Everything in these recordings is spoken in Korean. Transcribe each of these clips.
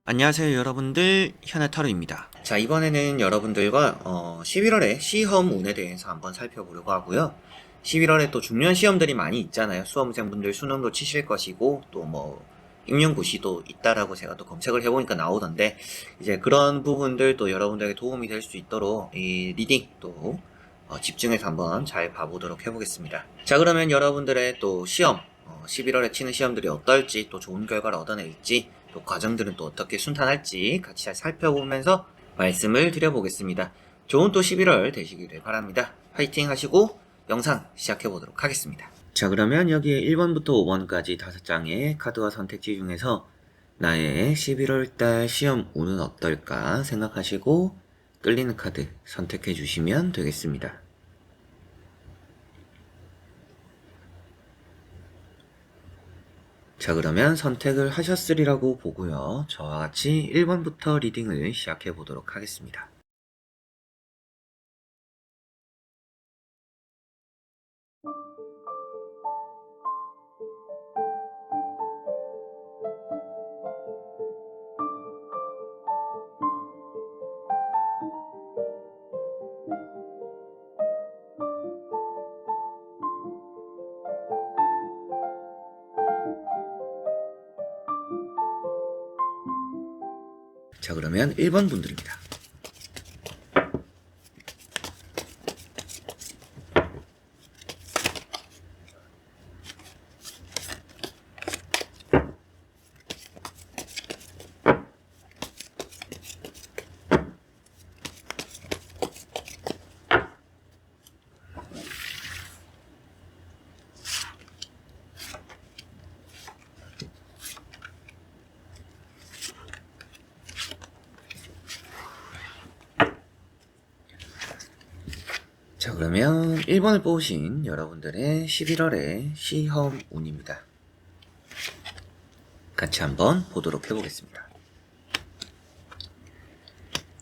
안녕하세요 여러분들, 현아타로입니다. 자, 이번에는 여러분들과 11월에 시험 운에 대해서 한번 살펴보려고 하고요. 11월에 또 중요한 시험들이 많이 있잖아요. 수험생분들 수능도 치실 것이고 또 뭐 임용고시도 있다라고 제가 또 검색을 해보니까 나오던데, 이제 그런 부분들 또 여러분들에게 도움이 될 수 있도록 이 리딩 또 집중해서 한번 잘 봐보도록 해보겠습니다. 자, 그러면 여러분들의 또 시험 11월에 치는 시험들이 어떨지, 또 좋은 결과를 얻어낼지, 또 과정들은 또 어떻게 순탄할지 같이 잘 살펴보면서 말씀을 드려보겠습니다. 좋은 또 11월 되시기를 바랍니다. 화이팅 하시고 영상 시작해 보도록 하겠습니다. 자, 그러면 여기에 1번부터 5번까지 5장의 카드와 선택지 중에서 나의 11월달 시험 운은 어떨까 생각하시고 끌리는 카드 선택해 주시면 되겠습니다. 자, 그러면 선택을 하셨으리라고 보고요. 저와 같이 1번부터 리딩을 시작해 보도록 하겠습니다. 자, 그러면 1번 분들입니다. 자, 그러면 1번을 뽑으신 여러분들의 11월의 시험 운입니다. 같이 한번 보도록 해보겠습니다.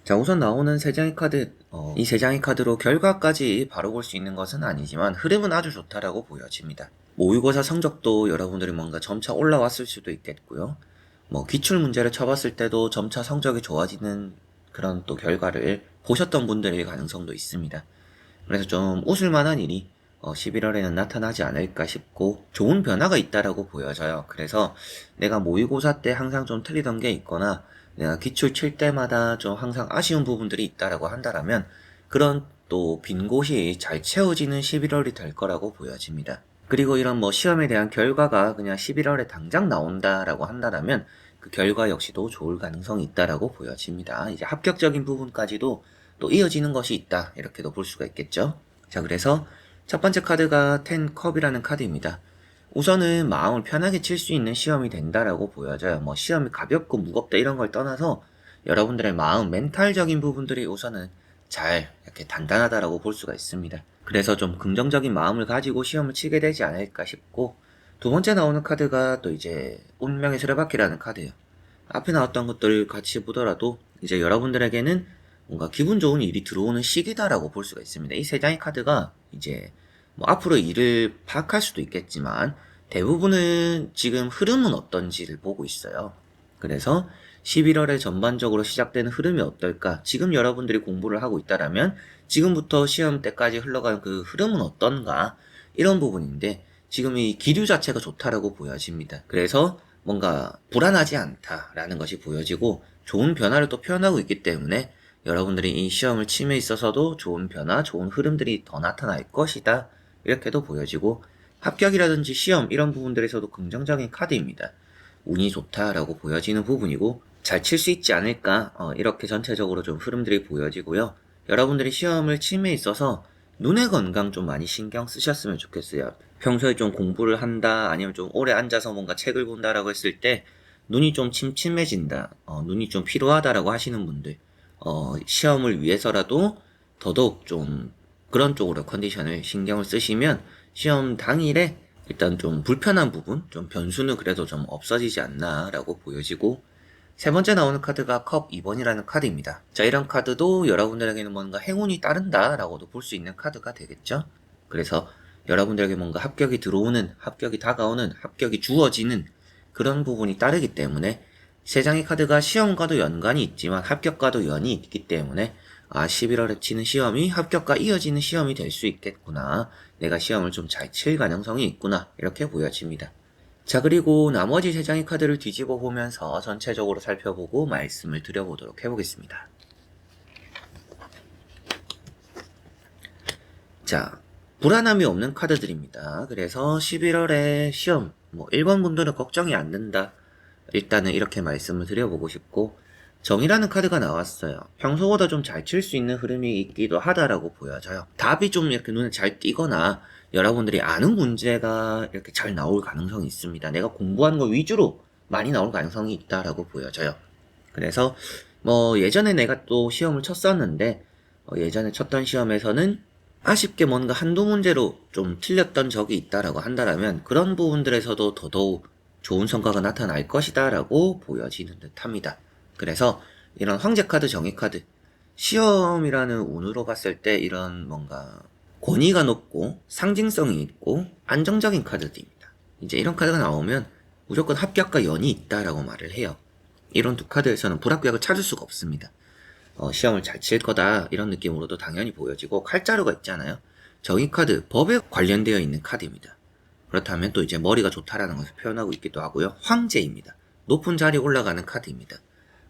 자, 우선 나오는 3장의 카드, 이 3장의 카드로 결과까지 바로 볼 수 있는 것은 아니지만 흐름은 아주 좋다라고 보여집니다. 모의고사 성적도 여러분들이 뭔가 점차 올라왔을 수도 있겠고요. 뭐 기출 문제를 쳐봤을 때도 점차 성적이 좋아지는 그런 또 결과를 보셨던 분들의 가능성도 있습니다. 그래서 좀 웃을만한 일이 11월에는 나타나지 않을까 싶고 좋은 변화가 있다라고 보여져요. 그래서 내가 모의고사 때 항상 좀 틀리던 게 있거나 내가 기출 칠 때마다 좀 항상 아쉬운 부분들이 있다라고 한다라면 그런 또 빈 곳이 잘 채워지는 11월이 될 거라고 보여집니다. 그리고 이런 뭐 시험에 대한 결과가 그냥 11월에 당장 나온다라고 한다라면 그 결과 역시도 좋을 가능성이 있다라고 보여집니다. 이제 합격적인 부분까지도 또 이어지는 것이 있다, 이렇게도 볼 수가 있겠죠. 자, 그래서 첫 번째 카드가 10컵이라는 카드입니다. 우선은 마음을 편하게 칠 수 있는 시험이 된다라고 보여져요. 뭐 시험이 가볍고 무겁다 이런 걸 떠나서 여러분들의 마음, 멘탈적인 부분들이 우선은 잘 이렇게 단단하다라고 볼 수가 있습니다. 그래서 좀 긍정적인 마음을 가지고 시험을 치게 되지 않을까 싶고, 두 번째 나오는 카드가 또 이제 운명의 수레바퀴라는 카드예요. 앞에 나왔던 것들 같이 보더라도 이제 여러분들에게는 뭔가 기분 좋은 일이 들어오는 시기다라고 볼 수가 있습니다. 이 세 장의 카드가 이제 뭐 앞으로 일을 파악할 수도 있겠지만 대부분은 지금 흐름은 어떤지를 보고 있어요. 그래서 11월에 전반적으로 시작되는 흐름이 어떨까? 지금 여러분들이 공부를 하고 있다라면 지금부터 시험 때까지 흘러가는 그 흐름은 어떤가? 이런 부분인데 지금 이 기류 자체가 좋다라고 보여집니다. 그래서 뭔가 불안하지 않다라는 것이 보여지고 좋은 변화를 또 표현하고 있기 때문에 여러분들이 이 시험을 침에 있어서도 좋은 변화, 좋은 흐름들이 더 나타날 것이다, 이렇게도 보여지고 합격이라든지 시험 이런 부분들에서도 긍정적인 카드입니다. 운이 좋다라고 보여지는 부분이고 잘 칠 수 있지 않을까, 이렇게 전체적으로 좀 흐름들이 보여지고요. 여러분들이 시험을 침에 있어서 눈의 건강 좀 많이 신경 쓰셨으면 좋겠어요. 평소에 좀 공부를 한다, 아니면 좀 오래 앉아서 뭔가 책을 본다라고 했을 때 눈이 좀 침침해진다, 눈이 좀 피로하다라고 하시는 분들, 시험을 위해서라도 더더욱 좀 그런 쪽으로 컨디션을 신경을 쓰시면 시험 당일에 일단 좀 불편한 부분, 좀 변수는 그래도 좀 없어지지 않나라고 보여지고, 세 번째 나오는 카드가 컵 2번이라는 카드입니다. 자, 이런 카드도 여러분들에게는 뭔가 행운이 따른다라고도 볼 수 있는 카드가 되겠죠. 그래서 여러분들에게 뭔가 합격이 들어오는, 합격이 다가오는, 합격이 주어지는 그런 부분이 따르기 때문에 세 장의 카드가 시험과도 연관이 있지만 합격과도 연이 있기 때문에 11월에 치는 시험이 합격과 이어지는 시험이 될 수 있겠구나. 내가 시험을 좀 잘 칠 가능성이 있구나. 이렇게 보여집니다. 자, 그리고 나머지 세 장의 카드를 뒤집어 보면서 전체적으로 살펴보고 말씀을 드려보도록 해보겠습니다. 자, 불안함이 없는 카드들입니다. 그래서 11월에 시험, 1번 분들은 걱정이 안 된다. 일단은 이렇게 말씀을 드려보고 싶고, 정이라는 카드가 나왔어요. 평소보다 좀 잘 칠 수 있는 흐름이 있기도 하다라고 보여져요. 답이 좀 이렇게 눈에 잘 띄거나 여러분들이 아는 문제가 이렇게 잘 나올 가능성이 있습니다. 내가 공부하는 거 위주로 많이 나올 가능성이 있다라고 보여져요. 그래서 예전에 내가 또 시험을 쳤었는데 예전에 쳤던 시험에서는 아쉽게 뭔가 한두 문제로 좀 틀렸던 적이 있다라고 한다면 그런 부분들에서도 더더욱 좋은 성과가 나타날 것이다 라고 보여지는 듯 합니다. 그래서 이런 황제카드, 정의카드, 시험이라는 운으로 봤을 때 이런 뭔가 권위가 높고 상징성이 있고 안정적인 카드들입니다. 이제 이런 카드가 나오면 무조건 합격과 연이 있다라고 말을 해요. 이런 두 카드에서는 불합격을 찾을 수가 없습니다. 시험을 잘 칠 거다 이런 느낌으로도 당연히 보여지고, 칼자루가 있잖아요. 정의카드, 법에 관련되어 있는 카드입니다. 그렇다면 또 이제 머리가 좋다라는 것을 표현하고 있기도 하고요. 황제입니다. 높은 자리에 올라가는 카드입니다.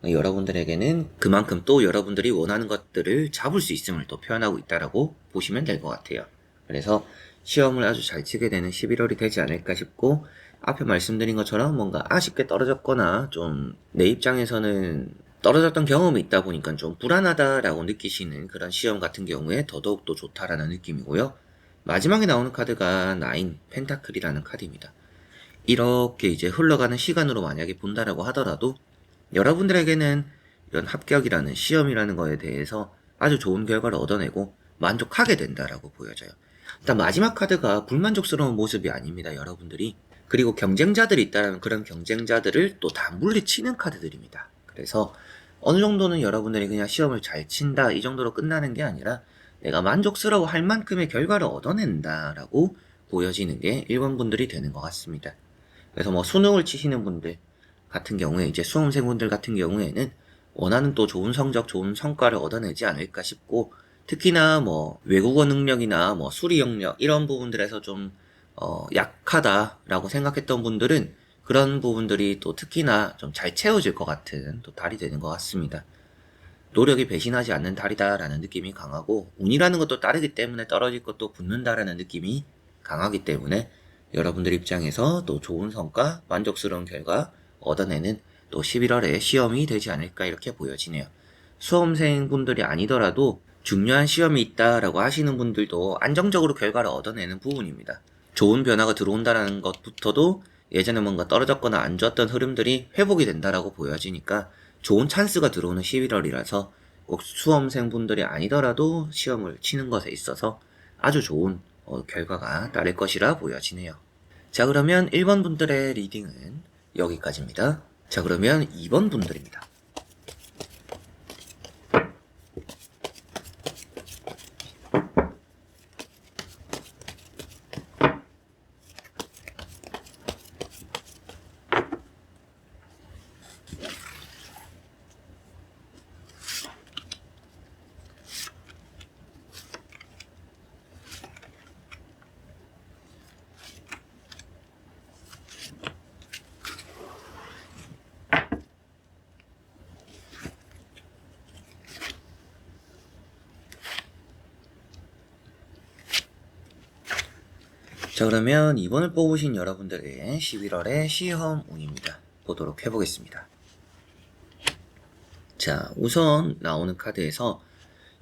여러분들에게는 그만큼 또 여러분들이 원하는 것들을 잡을 수 있음을 또 표현하고 있다라고 보시면 될 것 같아요. 그래서 시험을 아주 잘 치게 되는 11월이 되지 않을까 싶고, 앞에 말씀드린 것처럼 뭔가 아쉽게 떨어졌거나 좀 내 입장에서는 떨어졌던 경험이 있다 보니까 좀 불안하다라고 느끼시는 그런 시험 같은 경우에 더더욱 또 좋다라는 느낌이고요. 마지막에 나오는 카드가 9 펜타클이라는 카드입니다. 이렇게 이제 흘러가는 시간으로 만약에 본다라고 하더라도 여러분들에게는 이런 합격이라는 시험이라는 거에 대해서 아주 좋은 결과를 얻어내고 만족하게 된다라고 보여져요. 일단 마지막 카드가 불만족스러운 모습이 아닙니다, 여러분들이. 그리고 경쟁자들이 있다면 그런 경쟁자들을 또 다 물리치는 카드들입니다. 그래서 어느 정도는 여러분들이 그냥 시험을 잘 친다 이 정도로 끝나는 게 아니라 내가 만족스러워 할 만큼의 결과를 얻어낸다라고 보여지는 게 1번 분들이 되는 것 같습니다. 그래서 수능을 치시는 분들 같은 경우에, 이제 수험생분들 같은 경우에는 원하는 또 좋은 성적, 좋은 성과를 얻어내지 않을까 싶고, 특히나 외국어 능력이나 수리 영역 이런 부분들에서 좀 약하다라고 생각했던 분들은 그런 부분들이 또 특히나 좀 잘 채워질 것 같은 또 달이 되는 것 같습니다. 노력이 배신하지 않는 달이다라는 느낌이 강하고, 운이라는 것도 따르기 때문에 떨어질 것도 붙는다라는 느낌이 강하기 때문에 여러분들 입장에서 또 좋은 성과, 만족스러운 결과 얻어내는 또 11월에 시험이 되지 않을까 이렇게 보여지네요. 수험생 분들이 아니더라도 중요한 시험이 있다라고 하시는 분들도 안정적으로 결과를 얻어내는 부분입니다. 좋은 변화가 들어온다는 것부터도 예전에 뭔가 떨어졌거나 안 좋았던 흐름들이 회복이 된다라고 보여지니까 좋은 찬스가 들어오는 11월이라서 꼭 수험생분들이 아니더라도 시험을 치는 것에 있어서 아주 좋은 결과가 따를 것이라 보여지네요. 자, 그러면 1번 분들의 리딩은 여기까지입니다. 자, 그러면 2번 분들입니다. 자, 그러면 이번을 뽑으신 여러분들의 11월의 시험 운입니다. 보도록 해보겠습니다. 자, 우선 나오는 카드에서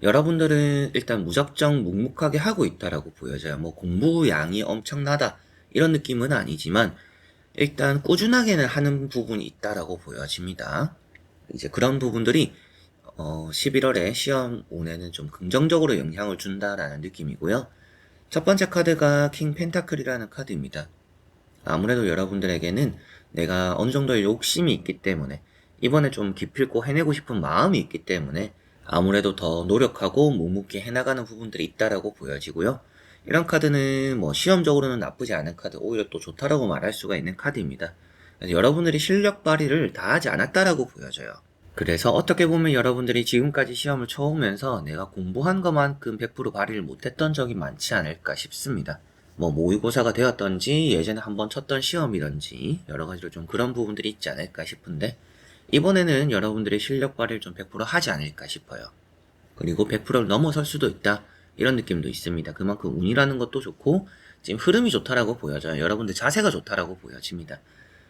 여러분들은 일단 무작정 묵묵하게 하고 있다라고 보여져요. 공부 양이 엄청나다 이런 느낌은 아니지만 일단 꾸준하게는 하는 부분이 있다라고 보여집니다. 이제 그런 부분들이 11월에 시험 운에는 좀 긍정적으로 영향을 준다라는 느낌이고요. 첫 번째 카드가 킹 펜타클이라는 카드입니다. 아무래도 여러분들에게는 내가 어느 정도의 욕심이 있기 때문에 이번에 좀 기필코 해내고 싶은 마음이 있기 때문에 아무래도 더 노력하고 묵묵히 해나가는 부분들이 있다라고 보여지고요. 이런 카드는 시험적으로는 나쁘지 않은 카드, 오히려 또 좋다라고 말할 수가 있는 카드입니다. 그래서 여러분들이 실력 발휘를 다 하지 않았다라고 보여져요. 그래서 어떻게 보면 여러분들이 지금까지 시험을 쳐오면서 내가 공부한 것만큼 100% 발휘를 못했던 적이 많지 않을까 싶습니다. 뭐 모의고사가 되었던지 예전에 한번 쳤던 시험이던지 여러 가지로 좀 그런 부분들이 있지 않을까 싶은데 이번에는 여러분들의 실력 발휘를 좀 100% 하지 않을까 싶어요. 그리고 100%를 넘어설 수도 있다 이런 느낌도 있습니다. 그만큼 운이라는 것도 좋고 지금 흐름이 좋다라고 보여져요. 여러분들 자세가 좋다라고 보여집니다.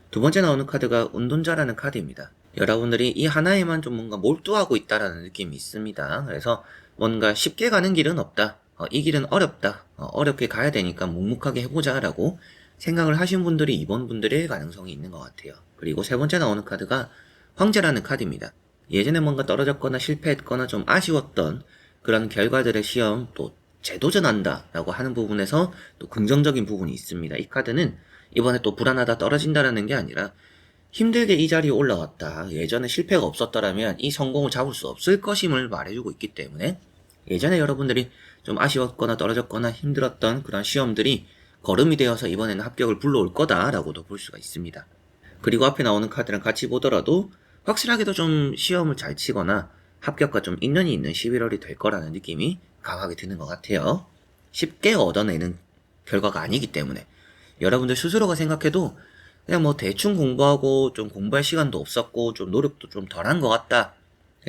두 번째 나오는 카드가 운동자라는 카드입니다. 여러분들이 이 하나에만 좀 뭔가 몰두하고 있다라는 느낌이 있습니다. 그래서 뭔가 쉽게 가는 길은 없다. 이 길은 어렵다. 어렵게 가야 되니까 묵묵하게 해보자 라고 생각을 하신 분들이 이번 분들의 가능성이 있는 것 같아요. 그리고 세 번째 나오는 카드가 황제라는 카드입니다. 예전에 뭔가 떨어졌거나 실패했거나 좀 아쉬웠던 그런 결과들의 시험 또 재도전한다 라고 하는 부분에서 또 긍정적인 부분이 있습니다. 이 카드는 이번에 또 불안하다 떨어진다라는 게 아니라 힘들게 이 자리에 올라왔다. 예전에 실패가 없었더라면 이 성공을 잡을 수 없을 것임을 말해주고 있기 때문에 예전에 여러분들이 좀 아쉬웠거나 떨어졌거나 힘들었던 그런 시험들이 걸음이 되어서 이번에는 합격을 불러올 거다라고도 볼 수가 있습니다. 그리고 앞에 나오는 카드랑 같이 보더라도 확실하게도 좀 시험을 잘 치거나 합격과 좀 인연이 있는 11월이 될 거라는 느낌이 강하게 드는 것 같아요. 쉽게 얻어내는 결과가 아니기 때문에 여러분들 스스로가 생각해도 그냥 뭐 대충 공부하고 좀 공부할 시간도 없었고 좀 노력도 좀 덜한 것 같다.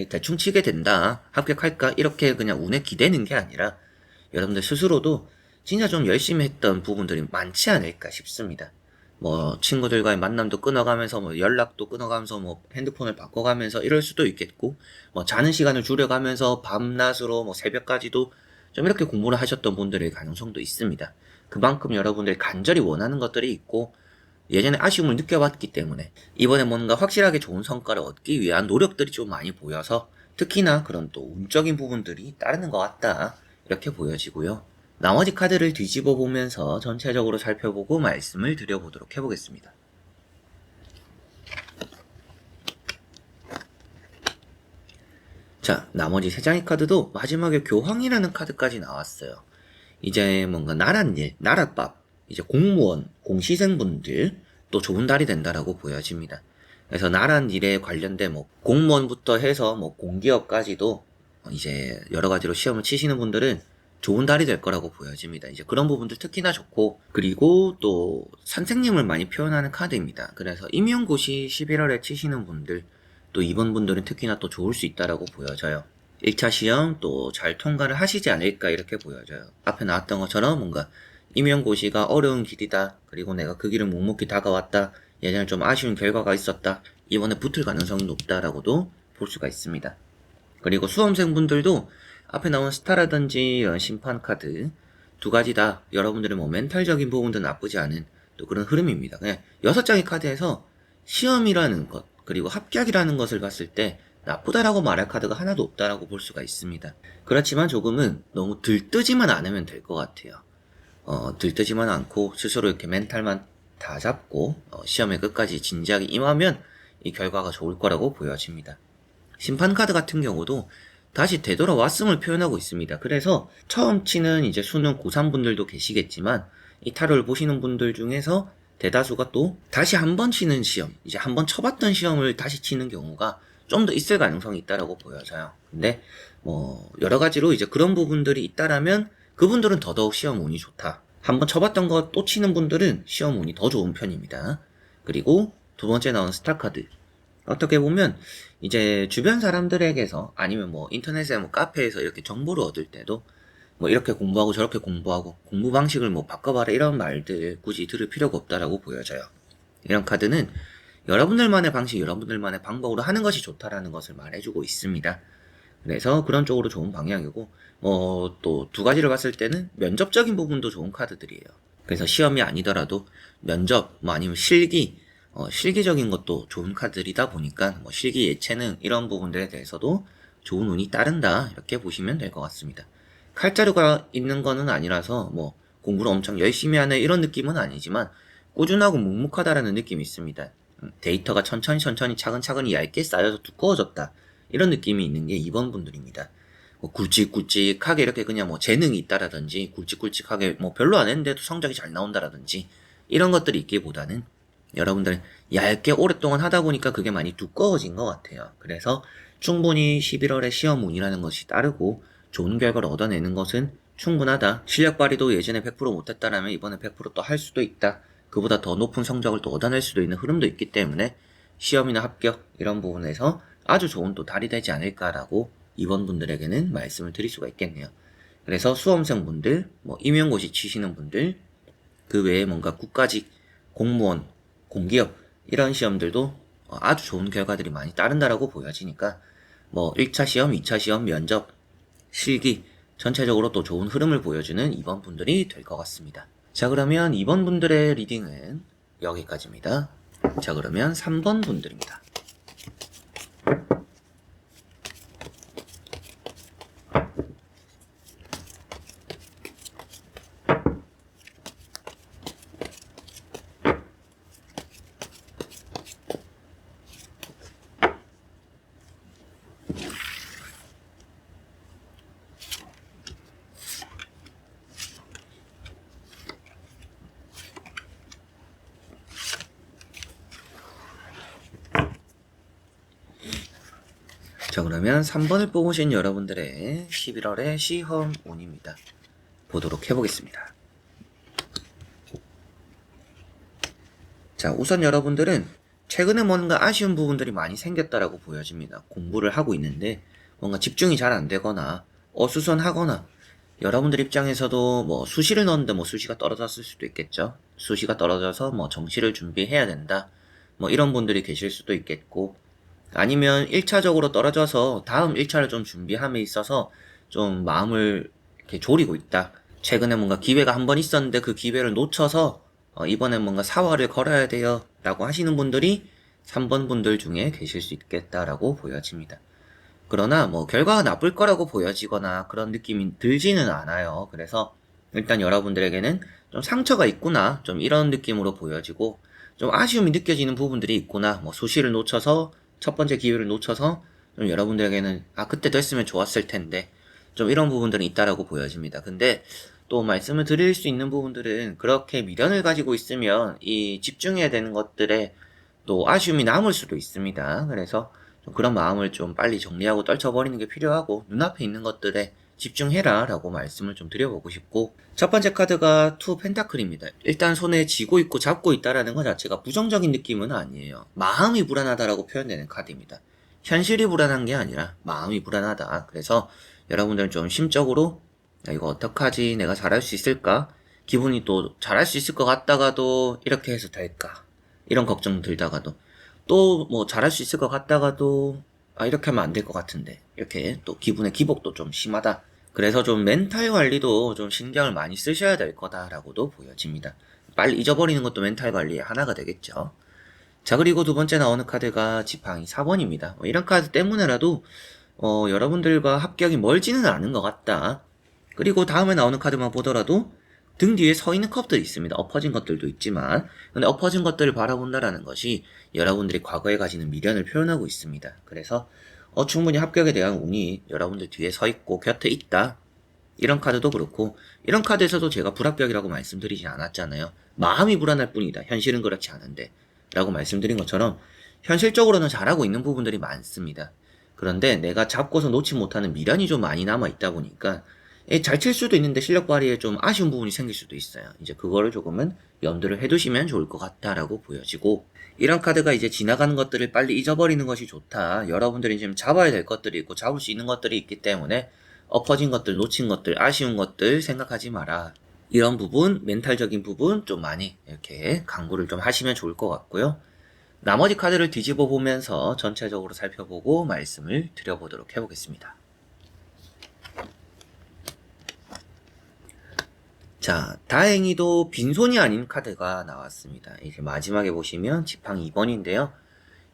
대충 치게 된다. 합격할까? 이렇게 그냥 운에 기대는 게 아니라 여러분들 스스로도 진짜 좀 열심히 했던 부분들이 많지 않을까 싶습니다. 뭐 친구들과의 만남도 끊어가면서 뭐 연락도 끊어가면서 뭐 핸드폰을 바꿔가면서 이럴 수도 있겠고 뭐 자는 시간을 줄여가면서 밤낮으로 뭐 새벽까지도 좀 이렇게 공부를 하셨던 분들의 가능성도 있습니다. 그만큼 여러분들이 간절히 원하는 것들이 있고 예전에 아쉬움을 느껴봤기 때문에 이번에 뭔가 확실하게 좋은 성과를 얻기 위한 노력들이 좀 많이 보여서 특히나 그런 또 운적인 부분들이 따르는 것 같다 이렇게 보여지고요. 나머지 카드를 뒤집어 보면서 전체적으로 살펴보고 말씀을 드려보도록 해보겠습니다. 자, 나머지 세 장의 카드도 마지막에 교황이라는 카드까지 나왔어요. 이제 뭔가 나란 일, 나랏밥, 이제 공무원, 공시생분들 또 좋은 달이 된다라고 보여집니다. 그래서 나란 일에 관련된 뭐 공무원부터 해서 뭐 공기업까지도 이제 여러 가지로 시험을 치시는 분들은 좋은 달이 될 거라고 보여집니다. 이제 그런 부분들 특히나 좋고 그리고 또 선생님을 많이 표현하는 카드입니다. 그래서 임용고시 11월에 치시는 분들 또 이번 분들은 특히나 또 좋을 수 있다라고 보여져요. 1차 시험 또 잘 통과를 하시지 않을까 이렇게 보여져요. 앞에 나왔던 것처럼 뭔가 임용고시가 어려운 길이다. 그리고 내가 그 길을 묵묵히 다가왔다. 예전에 좀 아쉬운 결과가 있었다. 이번에 붙을 가능성이 높다라고도 볼 수가 있습니다. 그리고 수험생분들도 앞에 나온 스타라든지 이런 심판 카드 두 가지 다 여러분들의 뭐 멘탈적인 부분도 나쁘지 않은 또 그런 흐름입니다. 그냥 6장의 카드에서 시험이라는 것 그리고 합격이라는 것을 봤을 때 나쁘다라고 말할 카드가 하나도 없다라고 볼 수가 있습니다. 그렇지만 조금은 너무 들뜨지만 않으면 될 것 같아요. 들뜨지만 않고 스스로 이렇게 멘탈만 다 잡고 시험에 끝까지 진지하게 임하면 이 결과가 좋을 거라고 보여집니다. 심판 카드 같은 경우도 다시 되돌아왔음을 표현하고 있습니다. 그래서 처음 치는 이제 수능 고3 분들도 계시겠지만 이 타로를 보시는 분들 중에서 대다수가 또 다시 한 번 치는 시험, 이제 한 번 쳐봤던 시험을 다시 치는 경우가 좀 더 있을 가능성이 있다라고 보여져요. 근데 뭐 여러 가지로 이제 그런 부분들이 있다라면 그분들은 더더욱 시험 운이 좋다. 한번 쳐봤던 거 또 치는 분들은 시험 운이 더 좋은 편입니다. 그리고 두 번째 나온 스타 카드. 어떻게 보면 이제 주변 사람들에게서 아니면 뭐 인터넷에 뭐 카페에서 이렇게 정보를 얻을 때도 뭐 이렇게 공부하고 저렇게 공부하고 공부 방식을 뭐 바꿔봐라 이런 말들 굳이 들을 필요가 없다라고 보여져요. 이런 카드는 여러분들만의 방식, 여러분들만의 방법으로 하는 것이 좋다라는 것을 말해주고 있습니다. 그래서 그런 쪽으로 좋은 방향이고 또 두 가지를 봤을 때는 면접적인 부분도 좋은 카드들이에요. 그래서 시험이 아니더라도 면접 뭐 아니면 실기 실기적인 것도 좋은 카드들이다 보니까 뭐 실기 예체능 이런 부분들에 대해서도 좋은 운이 따른다 이렇게 보시면 될 것 같습니다. 칼자루가 있는 거는 아니라서 뭐 공부를 엄청 열심히 하는 이런 느낌은 아니지만 꾸준하고 묵묵하다라는 느낌이 있습니다. 데이터가 천천히 차근차근히 얇게 쌓여서 두꺼워졌다 이런 느낌이 있는 게 2번 분들입니다. 뭐 굵직굵직하게 이렇게 그냥 뭐 재능이 있다라든지 굵직굵직하게 뭐 별로 안 했는데도 성적이 잘 나온다라든지 이런 것들이 있기보다는 여러분들 얇게 오랫동안 하다 보니까 그게 많이 두꺼워진 것 같아요. 그래서 충분히 11월에 시험 운이라는 것이 따르고 좋은 결과를 얻어내는 것은 충분하다. 실력 발휘도 예전에 100% 못했다라면 이번에 100% 또 할 수도 있다. 그보다 더 높은 성적을 또 얻어낼 수도 있는 흐름도 있기 때문에 시험이나 합격 이런 부분에서 아주 좋은 또 달이 되지 않을까라고 이번 분들에게는 말씀을 드릴 수가 있겠네요. 그래서 수험생분들, 임용고시 치시는 분들, 그 외에 뭔가 국가직, 공무원, 공기업 이런 시험들도 아주 좋은 결과들이 많이 따른다라고 보여지니까 1차 시험, 2차 시험, 면접, 실기 전체적으로 또 좋은 흐름을 보여주는 이번 분들이 될 것 같습니다. 자, 그러면 이번 분들의 리딩은 여기까지입니다. 자, 그러면 3번 분들입니다. 자, 그러면 3번을 뽑으신 여러분들의 11월의 시험 운입니다. 보도록 해보겠습니다. 자, 우선 여러분들은 최근에 뭔가 아쉬운 부분들이 많이 생겼다라고 보여집니다. 공부를 하고 있는데 뭔가 집중이 잘 안 되거나 어수선하거나 여러분들 입장에서도 수시를 넣었는데 수시가 떨어졌을 수도 있겠죠. 수시가 떨어져서 정시를 준비해야 된다. 이런 분들이 계실 수도 있겠고, 아니면 1차적으로 떨어져서 다음 1차를 좀 준비함에 있어서 좀 마음을 이렇게 졸이고 있다. 최근에 뭔가 기회가 한 번 있었는데 그 기회를 놓쳐서 이번엔 뭔가 사활을 걸어야 돼요 라고 하시는 분들이 3번 분들 중에 계실 수 있겠다라고 보여집니다. 그러나 결과가 나쁠 거라고 보여지거나 그런 느낌이 들지는 않아요. 그래서 일단 여러분들에게는 좀 상처가 있구나, 좀 이런 느낌으로 보여지고, 좀 아쉬움이 느껴지는 부분들이 있구나. 수시를 놓쳐서 첫 번째 기회를 놓쳐서 좀 여러분들에게는 그때 됐으면 좋았을 텐데 좀 이런 부분들은 있다라고 보여집니다. 근데 또 말씀을 드릴 수 있는 부분들은 그렇게 미련을 가지고 있으면 이 집중해야 되는 것들에 또 아쉬움이 남을 수도 있습니다. 그래서 좀 그런 마음을 좀 빨리 정리하고 떨쳐버리는 게 필요하고 눈앞에 있는 것들에 집중해라 라고 말씀을 좀 드려보고 싶고, 첫 번째 카드가 투 펜타클입니다. 일단 손에 쥐고 있고 잡고 있다라는 것 자체가 부정적인 느낌은 아니에요. 마음이 불안하다라고 표현되는 카드입니다. 현실이 불안한 게 아니라 마음이 불안하다. 그래서 여러분들은 좀 심적으로 이거 어떡하지, 내가 잘할 수 있을까, 기분이 또 잘할 수 있을 것 같다가도 이렇게 해서 될까, 이런 걱정 들다가도 또 잘할 수 있을 것 같다가도 이렇게 하면 안 될 것 같은데, 이렇게 또 기분의 기복도 좀 심하다. 그래서 좀 멘탈 관리도 좀 신경을 많이 쓰셔야 될 거다라고도 보여집니다. 빨리 잊어버리는 것도 멘탈 관리의 하나가 되겠죠. 자, 그리고 두 번째 나오는 카드가 지팡이 4번입니다. 이런 카드 때문에라도 여러분들과 합격이 멀지는 않은 것 같다. 그리고 다음에 나오는 카드만 보더라도 등 뒤에 서 있는 컵들이 있습니다. 엎어진 것들도 있지만, 근데 엎어진 것들을 바라본다라는 것이 여러분들이 과거에 가지는 미련을 표현하고 있습니다. 그래서 충분히 합격에 대한 운이 여러분들 뒤에 서 있고 곁에 있다. 이런 카드도 그렇고, 이런 카드에서도 제가 불합격이라고 말씀드리지 않았잖아요. 마음이 불안할 뿐이다. 현실은 그렇지 않은데. 라고 말씀드린 것처럼 현실적으로는 잘하고 있는 부분들이 많습니다. 그런데 내가 잡고서 놓지 못하는 미련이 좀 많이 남아 있다 보니까 잘 칠 수도 있는데 실력 발휘에 좀 아쉬운 부분이 생길 수도 있어요. 이제 그거를 조금은 염두를 해두시면 좋을 것 같다라고 보여지고, 이런 카드가 이제 지나가는 것들을 빨리 잊어버리는 것이 좋다. 여러분들이 지금 잡아야 될 것들이 있고 잡을 수 있는 것들이 있기 때문에 엎어진 것들, 놓친 것들, 아쉬운 것들 생각하지 마라. 이런 부분, 멘탈적인 부분 좀 많이 이렇게 강구를 좀 하시면 좋을 것 같고요. 나머지 카드를 뒤집어 보면서 전체적으로 살펴보고 말씀을 드려보도록 해보겠습니다. 자, 다행히도 빈손이 아닌 카드가 나왔습니다. 이제 마지막에 보시면 지팡이 2번인데요.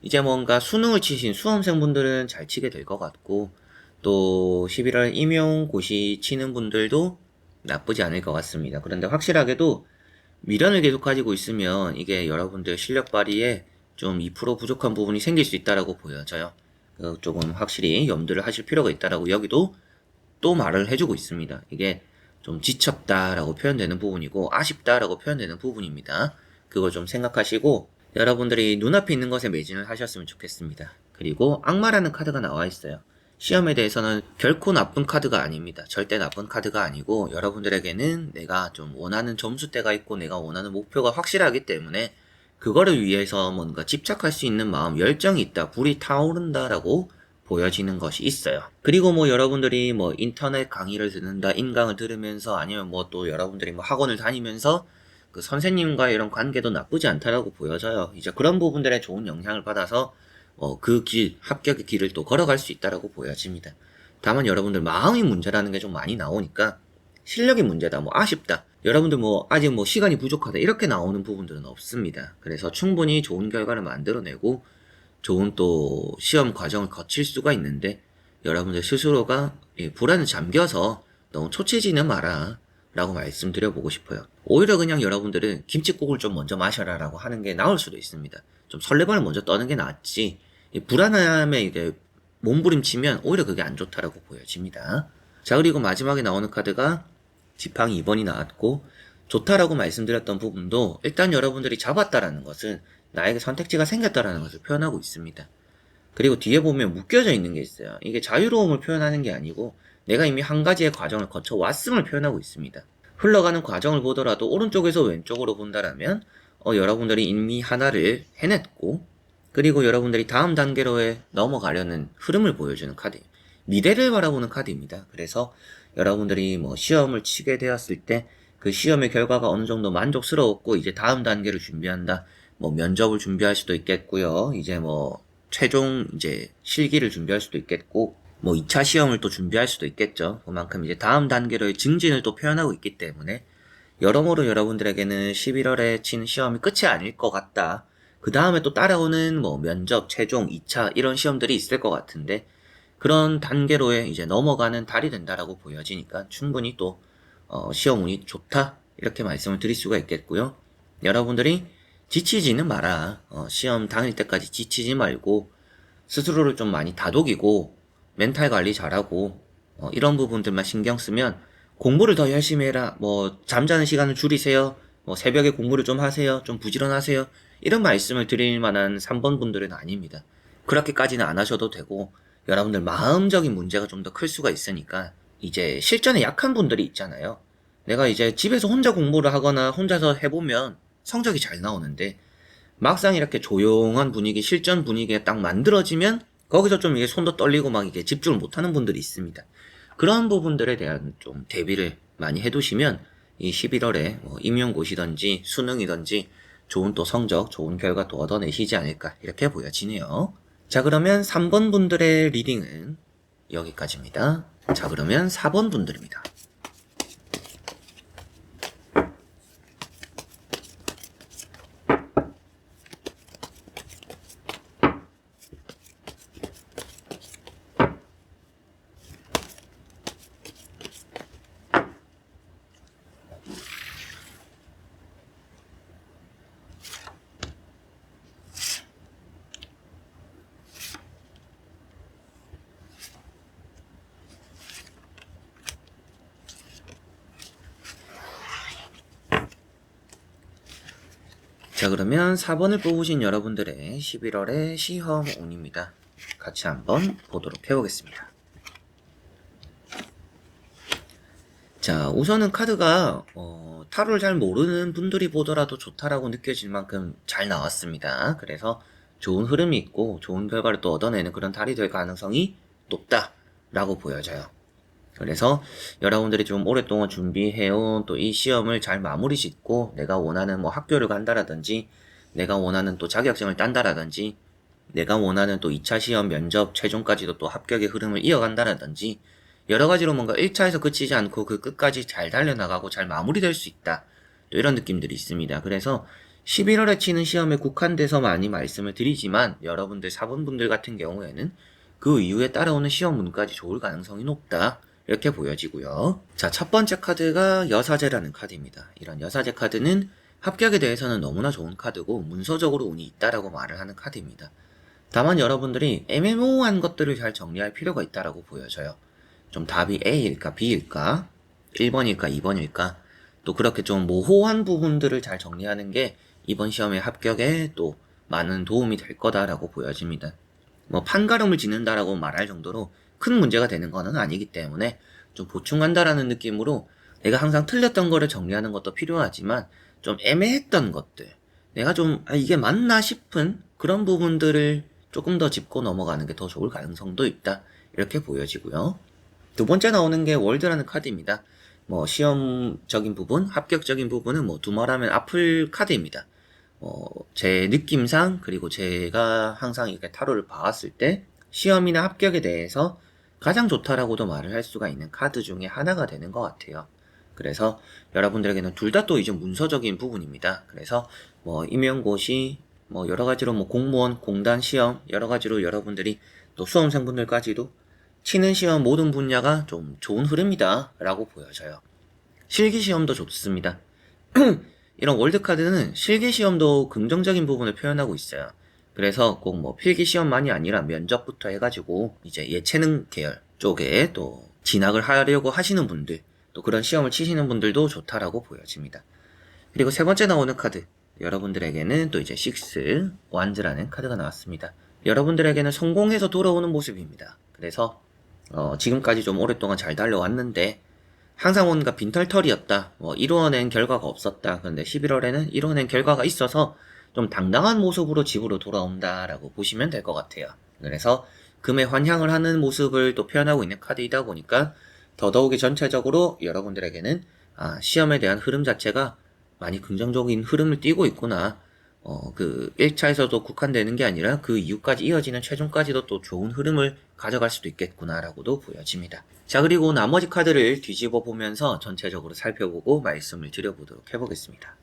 이제 뭔가 수능을 치신 수험생분들은 잘 치게 될 것 같고, 또 11월 임용고시 치는 분들도 나쁘지 않을 것 같습니다. 그런데 확실하게도 미련을 계속 가지고 있으면 이게 여러분들 실력 발휘에 좀 2% 부족한 부분이 생길 수 있다라고 보여져요. 조금 확실히 염두를 하실 필요가 있다라고 여기도 또 말을 해주고 있습니다. 이게 좀 지쳤다라고 표현되는 부분이고 아쉽다라고 표현되는 부분입니다. 그걸 좀 생각하시고 여러분들이 눈앞에 있는 것에 매진을 하셨으면 좋겠습니다. 그리고 악마라는 카드가 나와 있어요. 시험에 대해서는 결코 나쁜 카드가 아닙니다. 절대 나쁜 카드가 아니고 여러분들에게는 내가 좀 원하는 점수대가 있고 내가 원하는 목표가 확실하기 때문에 그거를 위해서 뭔가 집착할 수 있는 마음, 열정이 있다, 불이 타오른다라고 보여지는 것이 있어요. 그리고 뭐 여러분들이 뭐 인터넷 강의를 듣는다, 인강을 들으면서 아니면 뭐 또 여러분들이 뭐 학원을 다니면서 그 선생님과의 이런 관계도 나쁘지 않다라고 보여져요. 이제 그런 부분들에 좋은 영향을 받아서 그 길, 합격의 길을 또 걸어갈 수 있다라고 보여집니다. 다만 여러분들 마음이 문제라는 게 좀 많이 나오니까 실력이 문제다, 뭐 아쉽다, 여러분들 뭐 아직 뭐 시간이 부족하다 이렇게 나오는 부분들은 없습니다. 그래서 충분히 좋은 결과를 만들어내고 좋은 또 시험 과정을 거칠 수가 있는데 여러분들 스스로가 불안에 잠겨서 너무 초췌지는 마라 라고 말씀드려보고 싶어요. 오히려 그냥 여러분들은 김칫국을 좀 먼저 마셔라 라고 하는 게 나을 수도 있습니다. 좀 설레발을 먼저 떠는 게 낫지 이 불안함에 이게 몸부림치면 오히려 그게 안 좋다라고 보여집니다. 자, 그리고 마지막에 나오는 카드가 지팡이 2번이 나왔고 좋다라고 말씀드렸던 부분도 일단 여러분들이 잡았다라는 것은 나에게 선택지가 생겼다라는 것을 표현하고 있습니다. 그리고 뒤에 보면 묶여져 있는 게 있어요. 이게 자유로움을 표현하는 게 아니고 내가 이미 한 가지의 과정을 거쳐 왔음을 표현하고 있습니다. 흘러가는 과정을 보더라도 오른쪽에서 왼쪽으로 본다라면 여러분들이 이미 하나를 해냈고 그리고 여러분들이 다음 단계로에 넘어가려는 흐름을 보여주는 카드예요. 미래를 바라보는 카드입니다. 그래서 여러분들이 뭐 시험을 치게 되었을 때 그 시험의 결과가 어느 정도 만족스러웠고 이제 다음 단계를 준비한다. 뭐 면접을 준비할 수도 있겠고요. 이제 뭐 최종 이제 실기를 준비할 수도 있겠고 뭐 2차 시험을 또 준비할 수도 있겠죠. 그만큼 이제 다음 단계로의 증진을 또 표현하고 있기 때문에 여러모로 여러분들에게는 11월에 치는 시험이 끝이 아닐 것 같다. 그 다음에 또 따라오는 뭐 면접, 최종, 2차 이런 시험들이 있을 것 같은데 그런 단계로의 이제 넘어가는 달이 된다라고 보여지니까 충분히 또 시험 운이 좋다 이렇게 말씀을 드릴 수가 있겠고요. 여러분들이 지치지는 마라. 시험 당일 때까지 지치지 말고 스스로를 좀 많이 다독이고 멘탈 관리 잘하고 이런 부분들만 신경 쓰면 공부를 더 열심히 해라. 뭐 잠자는 시간을 줄이세요. 뭐 새벽에 공부를 좀 하세요. 좀 부지런하세요. 이런 말씀을 드릴 만한 3번 분들은 아닙니다. 그렇게까지는 안 하셔도 되고 여러분들 마음적인 문제가 좀 더 클 수가 있으니까 이제 실전에 약한 분들이 있잖아요. 내가 이제 집에서 혼자 공부를 하거나 혼자서 해보면 성적이 잘 나오는데 막상 이렇게 조용한 분위기, 실전 분위기가 딱 만들어지면 거기서 좀 이게 손도 떨리고 막 이게 집중을 못하는 분들이 있습니다. 그런 부분들에 대한 좀 대비를 많이 해두시면 이 11월에 뭐 임용고시든지 수능이든지 좋은 또 성적, 좋은 결과 또 얻어내시지 않을까 이렇게 보여지네요. 자, 그러면 3번 분들의 리딩은 여기까지입니다. 자, 그러면 4번 분들입니다. 자, 그러면 4번을 뽑으신 여러분들의 11월의 시험 운입니다. 같이 한번 보도록 해보겠습니다. 자, 우선은 카드가 타로를 잘 모르는 분들이 보더라도 좋다라고 느껴질 만큼 잘 나왔습니다. 그래서 좋은 흐름이 있고 좋은 결과를 또 얻어내는 그런 달이 될 가능성이 높다라고 보여져요. 그래서 여러분들이 좀 오랫동안 준비해온 또 이 시험을 잘 마무리 짓고 내가 원하는 뭐 학교를 간다라든지 내가 원하는 또 자격증을 딴다라든지 내가 원하는 또 2차 시험 면접 최종까지도 또 합격의 흐름을 이어간다라든지 여러 가지로 뭔가 1차에서 그치지 않고 그 끝까지 잘 달려나가고 잘 마무리될 수 있다. 또 이런 느낌들이 있습니다. 그래서 11월에 치는 시험에 국한돼서 많이 말씀을 드리지만 여러분들 4번분들 같은 경우에는 그 이후에 따라오는 시험문까지 좋을 가능성이 높다. 이렇게 보여지고요. 자, 첫 번째 카드가 여사제라는 카드입니다. 이런 여사제 카드는 합격에 대해서는 너무나 좋은 카드고 문서적으로 운이 있다라고 말을 하는 카드입니다. 다만 여러분들이 애매모호한 것들을 잘 정리할 필요가 있다라고 보여져요. 좀 답이 A일까 B일까 1번일까 2번일까 또 그렇게 좀 모호한 부분들을 잘 정리하는 게 이번 시험의 합격에 또 많은 도움이 될 거다라고 보여집니다. 뭐 판가름을 짓는다라고 말할 정도로 큰 문제가 되는 거는 아니기 때문에 좀 보충한다라는 느낌으로 내가 항상 틀렸던 거를 정리하는 것도 필요하지만 좀 애매했던 것들, 내가 좀 이게 맞나 싶은 그런 부분들을 조금 더 짚고 넘어가는 게 더 좋을 가능성도 있다, 이렇게 보여지고요. 두 번째 나오는 게 월드라는 카드입니다. 뭐 시험적인 부분, 합격적인 부분은 뭐 두말하면 아플 카드입니다. 제 느낌상, 그리고 제가 항상 이렇게 타로를 봐왔을 때 시험이나 합격에 대해서 가장 좋다라고도 말을 할 수가 있는 카드 중에 하나가 되는 것 같아요. 그래서 여러분들에게는 둘 다 또 이제 문서적인 부분입니다. 그래서 뭐 임용고시, 뭐 여러 가지로 뭐 공무원, 공단 시험, 여러 가지로 여러분들이 또 수험생분들까지도 치는 시험 모든 분야가 좀 좋은 흐름이다 라고 보여져요. 실기시험도 좋습니다. 이런 월드카드는 실기시험도 긍정적인 부분을 표현하고 있어요. 그래서 꼭 뭐 필기시험만이 아니라 면접부터 해가지고 이제 예체능 계열 쪽에 또 진학을 하려고 하시는 분들, 또 그런 시험을 치시는 분들도 좋다라고 보여집니다. 그리고 세 번째 나오는 카드, 여러분들에게는 또 이제 6 완즈라는 카드가 나왔습니다. 여러분들에게는 성공해서 돌아오는 모습입니다. 그래서 지금까지 좀 오랫동안 잘 달려왔는데 항상 뭔가 빈털털이었다, 뭐 이루어낸 결과가 없었다. 그런데 11월에는 이루어낸 결과가 있어서 좀 당당한 모습으로 집으로 돌아온다라고 보시면 될 것 같아요. 그래서 금에 환향을 하는 모습을 또 표현하고 있는 카드이다 보니까 더더욱이 전체적으로 여러분들에게는 시험에 대한 흐름 자체가 많이 긍정적인 흐름을 띠고 있구나, 그 1차에서도 국한되는 게 아니라 그 이후까지 이어지는 최종까지도 또 좋은 흐름을 가져갈 수도 있겠구나라고도 보여집니다. 자, 그리고 나머지 카드를 뒤집어 보면서 전체적으로 살펴보고 말씀을 드려보도록 해보겠습니다.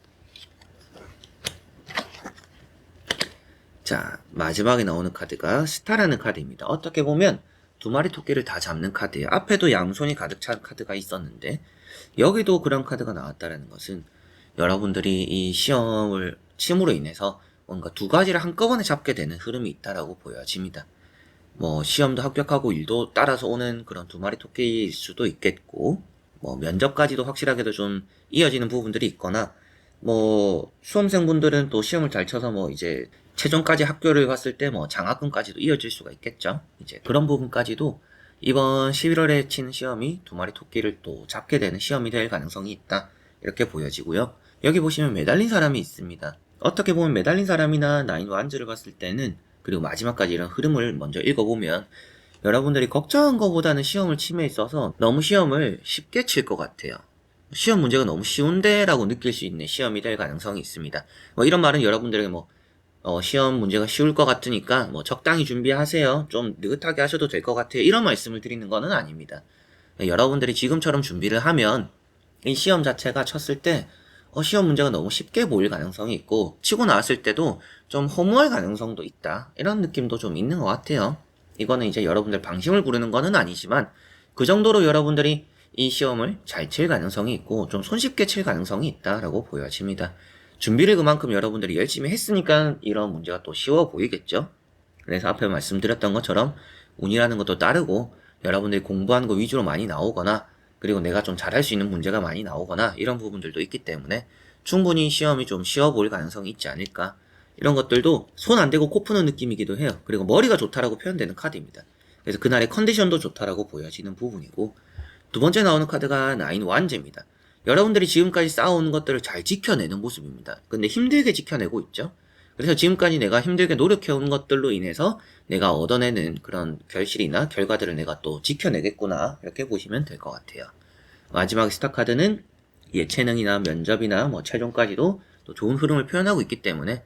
자, 마지막에 나오는 카드가 스타라는 카드입니다. 어떻게 보면 두 마리 토끼를 다 잡는 카드예요. 앞에도 양손이 가득 찬 카드가 있었는데 여기도 그런 카드가 나왔다는 것은 여러분들이 이 시험을 침으로 인해서 뭔가 두 가지를 한꺼번에 잡게 되는 흐름이 있다라고 보여집니다. 뭐 시험도 합격하고 일도 따라서 오는 그런 두 마리 토끼일 수도 있겠고, 뭐 면접까지도 확실하게도 좀 이어지는 부분들이 있거나, 뭐 수험생분들은 또 시험을 잘 쳐서 뭐 이제 최종까지 학교를 갔을 때 뭐 장학금까지도 이어질 수가 있겠죠. 이제 그런 부분까지도 이번 11월에 치는 시험이 두 마리 토끼를 또 잡게 되는 시험이 될 가능성이 있다, 이렇게 보여지고요. 여기 보시면 매달린 사람이 있습니다. 어떻게 보면 매달린 사람이나 나인 완즈를 봤을 때는, 그리고 마지막까지 이런 흐름을 먼저 읽어보면 여러분들이 걱정한 것보다는 시험을 침에 있어서 너무 시험을 쉽게 칠 것 같아요. 시험 문제가 너무 쉬운데 라고 느낄 수 있는 시험이 될 가능성이 있습니다. 뭐 이런 말은 여러분들에게 뭐 시험 문제가 쉬울 것 같으니까 뭐 적당히 준비하세요, 좀 느긋하게 하셔도 될 것 같아요, 이런 말씀을 드리는 거는 아닙니다. 여러분들이 지금처럼 준비를 하면 이 시험 자체가 쳤을 때 시험 문제가 너무 쉽게 보일 가능성이 있고, 치고 나왔을 때도 좀 허무할 가능성도 있다, 이런 느낌도 좀 있는 것 같아요. 이거는 이제 여러분들 방심을 부르는 거는 아니지만 그 정도로 여러분들이 이 시험을 잘 칠 가능성이 있고 좀 손쉽게 칠 가능성이 있다라고 보여집니다. 준비를 그만큼 여러분들이 열심히 했으니까 이런 문제가 또 쉬워 보이겠죠. 그래서 앞에 말씀드렸던 것처럼 운이라는 것도 따르고 여러분들이 공부하는 거 위주로 많이 나오거나, 그리고 내가 좀 잘할 수 있는 문제가 많이 나오거나 이런 부분들도 있기 때문에 충분히 시험이 좀 쉬워 보일 가능성이 있지 않을까, 이런 것들도 손 안 대고 코 푸는 느낌이기도 해요. 그리고 머리가 좋다라고 표현되는 카드입니다. 그래서 그날의 컨디션도 좋다라고 보여지는 부분이고, 두 번째 나오는 카드가 나인 완즈입니다. 여러분들이 지금까지 쌓아온 것들을 잘 지켜내는 모습입니다. 근데 힘들게 지켜내고 있죠. 그래서 지금까지 내가 힘들게 노력해온 것들로 인해서 내가 얻어내는 그런 결실이나 결과들을 내가 또 지켜내겠구나, 이렇게 보시면 될 것 같아요. 마지막 스타 카드는 예체능이나 면접이나 뭐 최종까지도 또 좋은 흐름을 표현하고 있기 때문에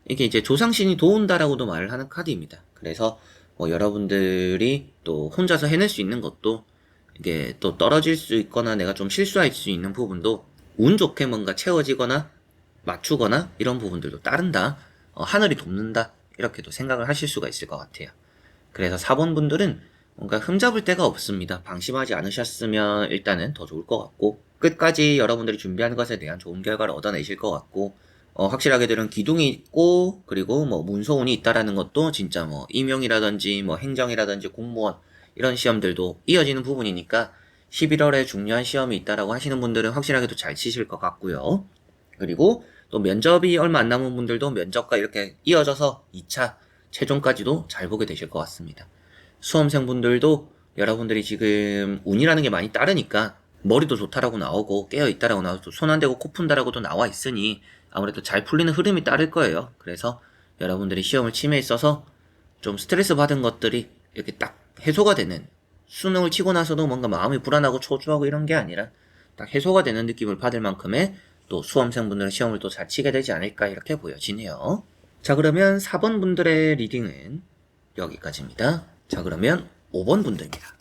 이게 이제 조상신이 도운다라고도 말을 하는 카드입니다. 그래서 뭐 여러분들이 또 혼자서 해낼 수 있는 것도 이게 또 떨어질 수 있거나 내가 좀 실수할 수 있는 부분도 운 좋게 뭔가 채워지거나 맞추거나 이런 부분들도 따른다, 하늘이 돕는다, 이렇게도 생각을 하실 수가 있을 것 같아요. 그래서 4번 분들은 뭔가 흠잡을 데가 없습니다. 방심하지 않으셨으면 일단은 더 좋을 것 같고, 끝까지 여러분들이 준비하는 것에 대한 좋은 결과를 얻어내실 것 같고, 확실하게들은 기둥이 있고, 그리고 뭐 문서운이 있다라는 것도 진짜 뭐 임용이라든지 뭐 행정이라든지 공무원 이런 시험들도 이어지는 부분이니까 11월에 중요한 시험이 있다라고 하시는 분들은 확실하게도 잘 치실 것 같고요. 그리고 또 면접이 얼마 안 남은 분들도 면접과 이렇게 이어져서 2차 최종까지도 잘 보게 되실 것 같습니다. 수험생분들도 여러분들이 지금 운이라는 게 많이 따르니까 머리도 좋다라고 나오고 깨어있다라고 나오고 손 안 대고 코 푼다라고도 나와 있으니 아무래도 잘 풀리는 흐름이 따를 거예요. 그래서 여러분들이 시험을 침해에 있어서 좀 스트레스 받은 것들이 이렇게 딱 해소가 되는, 수능을 치고 나서도 뭔가 마음이 불안하고 초조하고 이런 게 아니라 딱 해소가 되는 느낌을 받을 만큼의 또 수험생분들은 시험을 또 잘 치게 되지 않을까 이렇게 보여지네요. 자, 그러면 4번 분들의 리딩은 여기까지입니다. 자, 그러면 5번 분들입니다.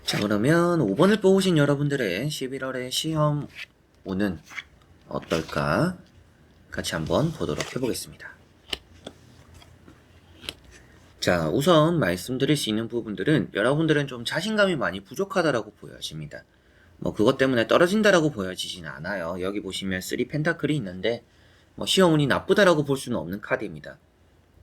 자, 그러면 5번을 뽑으신 여러분들의 11월의 시험 운은 어떨까? 같이 한번 보도록 해보겠습니다. 자, 우선 말씀드릴 수 있는 부분들은 여러분들은 좀 자신감이 많이 부족하다라고 보여집니다. 뭐 그것 때문에 떨어진다라고 보여지진 않아요. 여기 보시면 3 펜타클이 있는데 뭐 시험 운이 나쁘다라고 볼 수는 없는 카드입니다.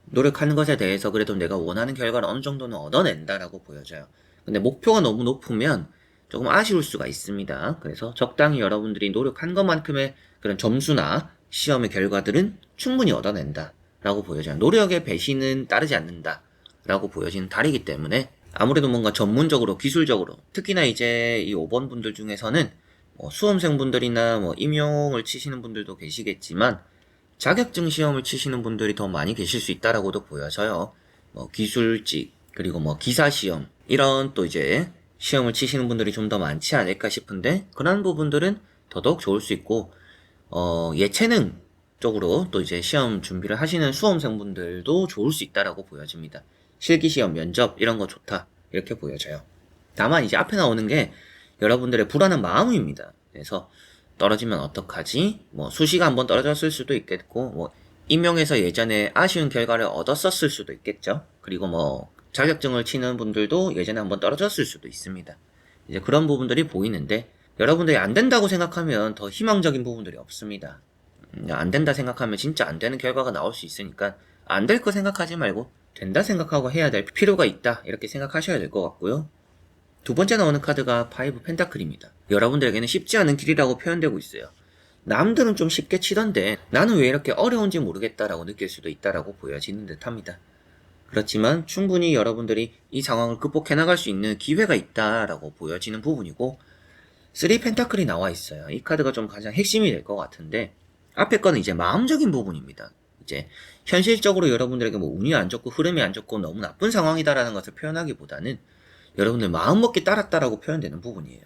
노력하는 것에 대해서 그래도 내가 원하는 결과를 어느 정도는 얻어낸다라고 보여져요. 근데 목표가 너무 높으면 조금 아쉬울 수가 있습니다. 그래서 적당히 여러분들이 노력한 것만큼의 그런 점수나 시험의 결과들은 충분히 얻어낸다 라고 보여져요. 노력의 배신은 따르지 않는다 라고 보여지는 달이기 때문에 아무래도 뭔가 전문적으로 기술적으로 특히나 이제 이 5번 분들 중에서는 뭐 수험생분들이나 뭐 임용을 치시는 분들도 계시겠지만 자격증 시험을 치시는 분들이 더 많이 계실 수 있다라고도 보여져요. 뭐 기술직 그리고 뭐 기사 시험 이런 또 이제 시험을 치시는 분들이 좀 더 많지 않을까 싶은데 그런 부분들은 더더욱 좋을 수 있고 예체능 쪽으로 또 이제 시험 준비를 하시는 수험생분들도 좋을 수 있다라고 보여집니다. 실기시험, 면접 이런 거 좋다 이렇게 보여져요. 다만 이제 앞에 나오는 게 여러분들의 불안한 마음입니다. 그래서 떨어지면 어떡하지? 뭐 수시가 한번 떨어졌을 수도 있겠고 뭐 임용에서 예전에 아쉬운 결과를 얻었었을 수도 있겠죠. 그리고 뭐 자격증을 치는 분들도 예전에 한번 떨어졌을 수도 있습니다. 이제 그런 부분들이 보이는데 여러분들이 안 된다고 생각하면 더 희망적인 부분들이 없습니다. 안 된다 생각하면 진짜 안 되는 결과가 나올 수 있으니까 안 될 거 생각하지 말고 된다 생각하고 해야 될 필요가 있다 이렇게 생각하셔야 될 것 같고요. 두 번째 나오는 카드가 5 펜타클입니다. 여러분들에게는 쉽지 않은 길이라고 표현되고 있어요. 남들은 좀 쉽게 치던데 나는 왜 이렇게 어려운지 모르겠다라고 느낄 수도 있다라고 보여지는 듯 합니다. 그렇지만 충분히 여러분들이 이 상황을 극복해 나갈 수 있는 기회가 있다라고 보여지는 부분이고 3 펜타클이 나와 있어요. 이 카드가 좀 가장 핵심이 될 것 같은데 앞에 거는 이제 마음적인 부분입니다. 이제 현실적으로 여러분들에게 뭐 운이 안 좋고 흐름이 안 좋고 너무 나쁜 상황이다라는 것을 표현하기보다는 여러분들 마음먹기 따랐다라고 표현되는 부분이에요.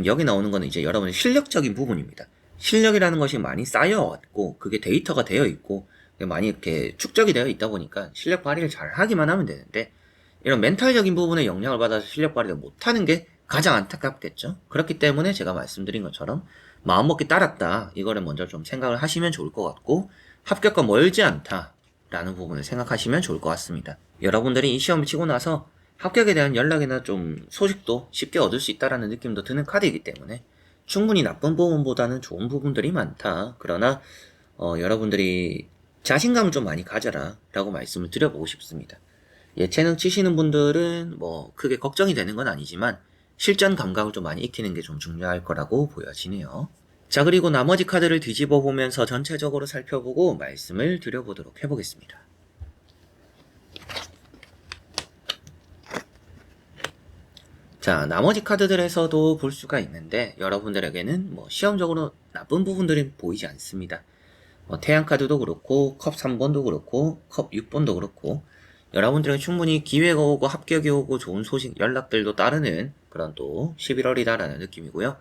여기 나오는 거는 이제 여러분의 실력적인 부분입니다. 실력이라는 것이 많이 쌓여왔고 그게 데이터가 되어 있고 많이 이렇게 축적이 되어 있다 보니까 실력 발휘를 잘 하기만 하면 되는데 이런 멘탈적인 부분에 영향을 받아서 실력 발휘를 못하는 게 가장 안타깝겠죠. 그렇기 때문에 제가 말씀드린 것처럼 마음먹기 따랐다 이거를 먼저 좀 생각을 하시면 좋을 것 같고 합격과 멀지 않다 라는 부분을 생각하시면 좋을 것 같습니다. 여러분들이 이 시험을 치고 나서 합격에 대한 연락이나 좀 소식도 쉽게 얻을 수 있다라는 느낌도 드는 카드이기 때문에 충분히 나쁜 부분보다는 좋은 부분들이 많다. 그러나 여러분들이 자신감을 좀 많이 가져라 라고 말씀을 드려보고 싶습니다. 예체능 치시는 분들은 뭐 크게 걱정이 되는 건 아니지만 실전 감각을 좀 많이 익히는 게 좀 중요할 거라고 보여지네요. 자, 그리고 나머지 카드를 뒤집어 보면서 전체적으로 살펴보고 말씀을 드려보도록 해보겠습니다. 자, 나머지 카드들에서도 볼 수가 있는데 여러분들에게는 뭐 시험적으로 나쁜 부분들이 보이지 않습니다. 태양 카드도 그렇고 컵 3번도 그렇고 컵 6번도 그렇고 여러분들은 충분히 기회가 오고 합격이 오고 좋은 소식 연락들도 따르는 그런 또 11월이다라는 느낌이고요.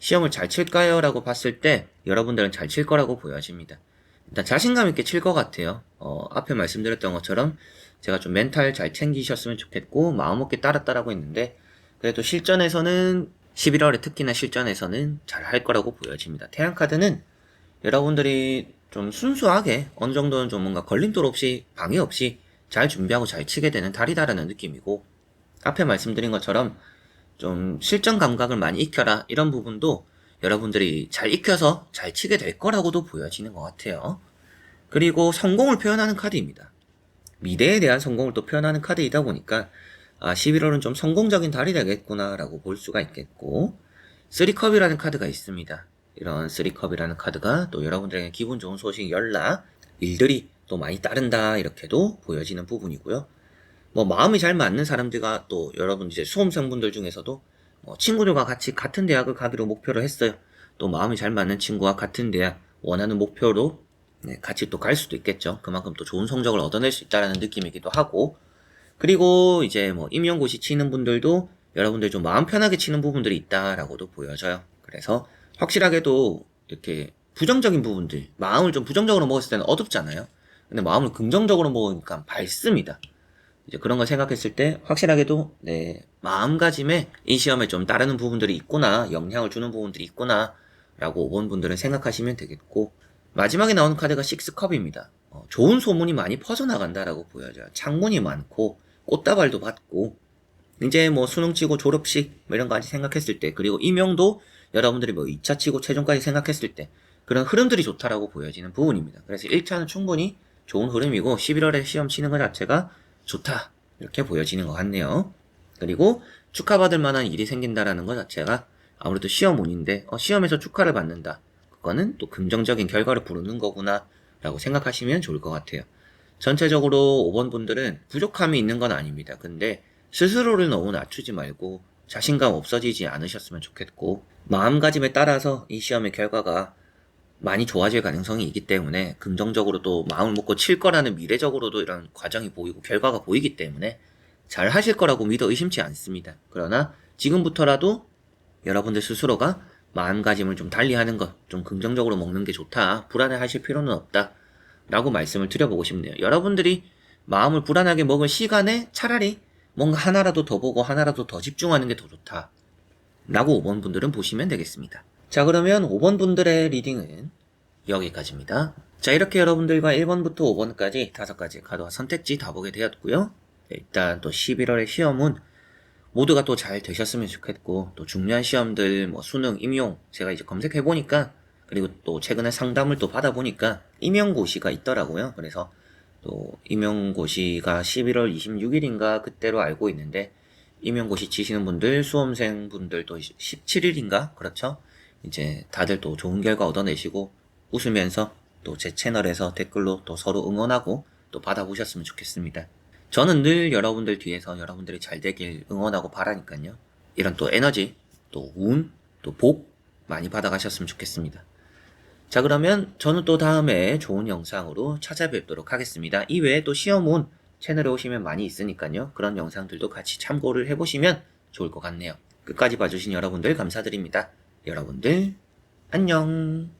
시험을 잘 칠까요? 라고 봤을 때 여러분들은 잘 칠 거라고 보여집니다. 일단 자신감 있게 칠 것 같아요. 앞에 말씀드렸던 것처럼 제가 좀 멘탈 잘 챙기셨으면 좋겠고 마음먹기 따랐다라고 했는데 그래도 실전에서는 11월에 특히나 실전에서는 잘 할 거라고 보여집니다. 태양 카드는 여러분들이 좀 순수하게 어느 정도는 좀 뭔가 걸림돌 없이 방해 없이 잘 준비하고 잘 치게 되는 달이다라는 느낌이고 앞에 말씀드린 것처럼 좀 실전 감각을 많이 익혀라 이런 부분도 여러분들이 잘 익혀서 잘 치게 될 거라고도 보여지는 것 같아요. 그리고 성공을 표현하는 카드입니다. 미래에 대한 성공을 또 표현하는 카드이다 보니까 11월은 좀 성공적인 달이 되겠구나 라고 볼 수가 있겠고, 3컵이라는 카드가 있습니다. 이런 3컵이라는 카드가 또 여러분들에게 기분 좋은 소식, 연락, 일들이 또 많이 따른다 이렇게도 보여지는 부분이고요. 뭐 마음이 잘 맞는 사람들과 또 여러분 이제 수험생분들 중에서도 친구들과 같이 같은 대학을 가기로 목표를 했어요. 또 마음이 잘 맞는 친구와 같은 대학 원하는 목표로 같이 또 갈 수도 있겠죠. 그만큼 또 좋은 성적을 얻어낼 수 있다는 느낌이기도 하고, 그리고 이제 뭐 임용고시 치는 분들도 여러분들 좀 마음 편하게 치는 부분들이 있다라고도 보여져요. 그래서 확실하게도 이렇게 부정적인 부분들, 마음을 좀 부정적으로 먹었을 때는 어둡잖아요. 근데 마음을 긍정적으로 먹으니까 밝습니다. 이제 그런 걸 생각했을 때 확실하게도 마음가짐에 이 시험에 좀 따르는 부분들이 있구나, 영향을 주는 부분들이 있구나 라고 5번 분들은 생각하시면 되겠고, 마지막에 나오는 카드가 6컵입니다. 좋은 소문이 많이 퍼져나간다라고 보여져요. 창문이 많고 꽃다발도 받고, 이제 뭐 수능 치고 졸업식 뭐 이런 거까지 생각했을 때, 그리고 임용도 여러분들이 뭐 2차 치고 최종까지 생각했을 때 그런 흐름들이 좋다라고 보여지는 부분입니다. 그래서 1차는 충분히 좋은 흐름이고 11월에 시험 치는 것 자체가 좋다 이렇게 보여지는 것 같네요. 그리고 축하받을 만한 일이 생긴다라는 것 자체가 아무래도 시험운인데 시험에서 축하를 받는다, 그거는 또 긍정적인 결과를 부르는 거구나 라고 생각하시면 좋을 것 같아요. 전체적으로 5번 분들은 부족함이 있는 건 아닙니다. 근데 스스로를 너무 낮추지 말고 자신감 없어지지 않으셨으면 좋겠고, 마음가짐에 따라서 이 시험의 결과가 많이 좋아질 가능성이 있기 때문에 긍정적으로 또 마음을 먹고 칠 거라는 미래적으로도 이런 과정이 보이고 결과가 보이기 때문에 잘 하실 거라고 믿어 의심치 않습니다. 그러나 지금부터라도 여러분들 스스로가 마음가짐을 좀 달리하는 것, 좀 긍정적으로 먹는 게 좋다, 불안해 하실 필요는 없다 라고 말씀을 드려보고 싶네요. 여러분들이 마음을 불안하게 먹을 시간에 차라리 뭔가 하나라도 더 보고 하나라도 더 집중하는 게 더 좋다 라고 5번 분들은 보시면 되겠습니다. 자, 그러면 5번 분들의 리딩은 여기까지입니다. 자, 이렇게 여러분들과 1번부터 5번까지 5가지 카드와 선택지 다 보게 되었고요. 일단 또 11월의 시험은 모두가 또 잘 되셨으면 좋겠고, 또 중요한 시험들 뭐 수능, 임용 제가 이제 검색해보니까, 그리고 또 최근에 상담을 또 받아보니까 임용고시가 있더라고요. 그래서 또 임용고시가 11월 26일인가 그때로 알고 있는데, 임용고시 치시는 분들, 수험생 분들도 17일인가? 그렇죠? 이제 다들 또 좋은 결과 얻어내시고 웃으면서 또 제 채널에서 댓글로 또 서로 응원하고 또 받아보셨으면 좋겠습니다. 저는 늘 여러분들 뒤에서 여러분들이 잘 되길 응원하고 바라니까요. 이런 또 에너지, 또 운, 또 복 많이 받아가셨으면 좋겠습니다. 자, 그러면 저는 또 다음에 좋은 영상으로 찾아뵙도록 하겠습니다. 이외에 또 시험운 채널에 오시면 많이 있으니까요. 그런 영상들도 같이 참고를 해보시면 좋을 것 같네요. 끝까지 봐주신 여러분들 감사드립니다. 여러분들 안녕.